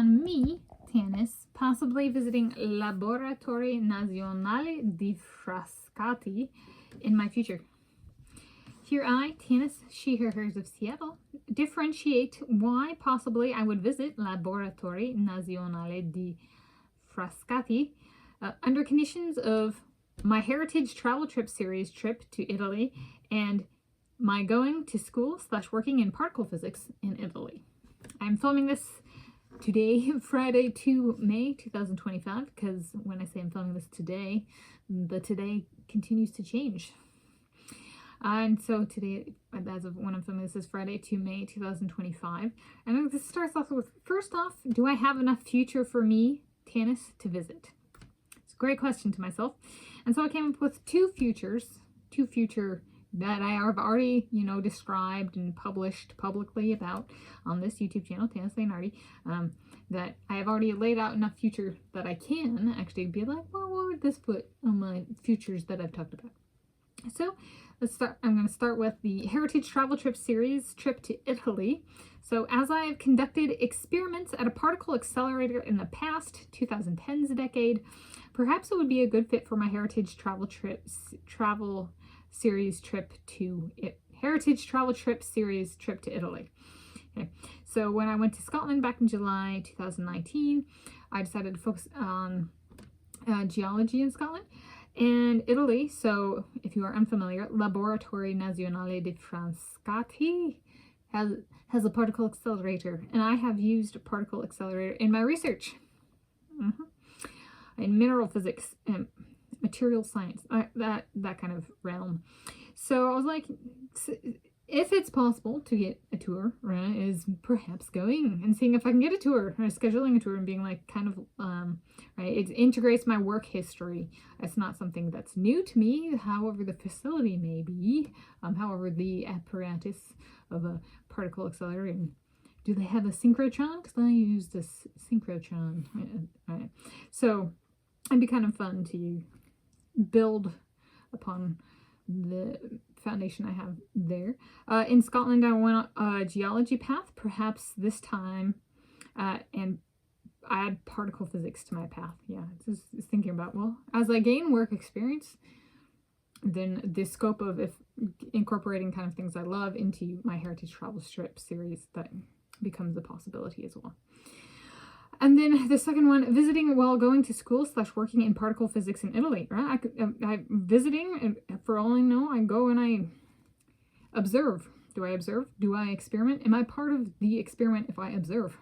on me, Tanis, possibly visiting Laboratori Nazionali di Frascati in my future. Here I, Tanis, she, her, hers of Seattle, differentiate why possibly I would visit Laboratori Nazionali di Frascati under conditions of my Heritage Travel Trip Series trip to Italy and my going to school / working in particle physics in Italy. I'm filming this today, Friday, 2 May 2025, because when I say I'm filming this today, the today continues to change. And so today, as of when I'm filming this, is Friday, 2 May 2025. And this starts off with, first off, do I have enough future for me, Tanis, to visit? It's a great question to myself. And so I came up with two future that I have already, described and published publicly about on this YouTube channel, Tanis Leonhardi, that I have already laid out enough future that I can actually be like, well, what would this put on my futures that I've talked about? So let's start. I'm going to start with the Heritage Travel Trip Series trip to Italy. So as I have conducted experiments at a particle accelerator in the past 2010s decade, perhaps it would be a good fit for my Heritage Travel Series trip to Italy. Okay. So when I went to Scotland back in July 2019, I decided to focus on geology in Scotland and Italy. So if you are unfamiliar, Laboratori Nazionali di Frascati has a particle accelerator, and I have used a particle accelerator in my research in mineral physics and material science, that kind of realm. So I was like, if it's possible to get a tour, right, is perhaps going and seeing if I can get a tour, or scheduling a tour and being like kind of, right, it integrates my work history. It's not something that's new to me, however the facility may be, however the apparatus of a particle accelerator. And do they have a synchrotron? Because I use this synchrotron, right? So it'd be kind of fun to build upon the foundation I have there. In Scotland, I went on a geology path, perhaps this time, and add particle physics to my path. Yeah, just thinking about, well, as I gain work experience, then the scope of incorporating kind of things I love into my Heritage Travel Trip series, that becomes a possibility as well. And then the second one, visiting while going to school / working in particle physics in Italy. Right? I'm visiting, and for all I know, I go and I observe. Do I observe? Do I experiment? Am I part of the experiment if I observe?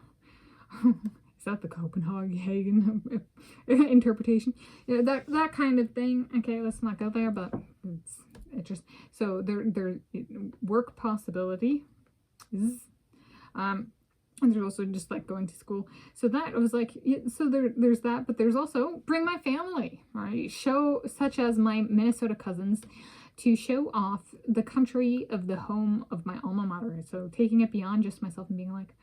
Is that the Copenhagen interpretation? That kind of thing. Okay, let's not go there, but it's interesting. So there work possibility is, and there's also just like going to school. So that was like, so there's that, but there's also bring my family, right? Show, such as my Minnesota cousins, to show off the country of the home of my alma mater. So taking it beyond just myself and being like,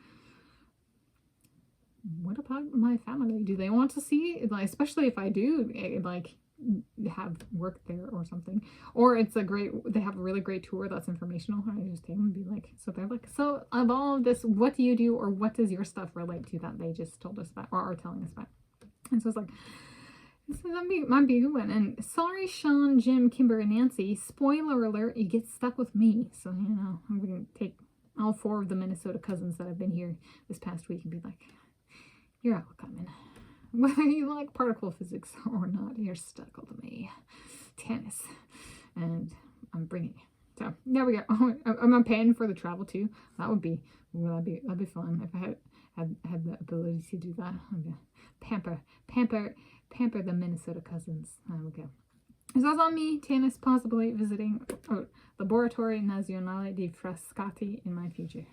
what about my family? Do they want to see, like, especially if I do like have work there or something, or it's they have a really great tour that's informational. I just take them and be like, so they're like, so of all of this, what do you do, or what does your stuff relate to that they just told us about or are telling us about? And so it's like, this might be a good one. And sorry, Sean, Jim, Kimber, and Nancy, spoiler alert, you get stuck with me. So I'm gonna take all 4 of the Minnesota cousins that have been here this past week and be like, you're out coming. Whether you like particle physics or not, you're stuck with me, Tanis, and I'm bringing you. So there we go. I'm paying for the travel too. That'd be fun if I had the ability to do that. Pamper the Minnesota cousins. There we go. So that's on me, Tanis, possibly visiting Laboratori Nazionali di Frascati in my future.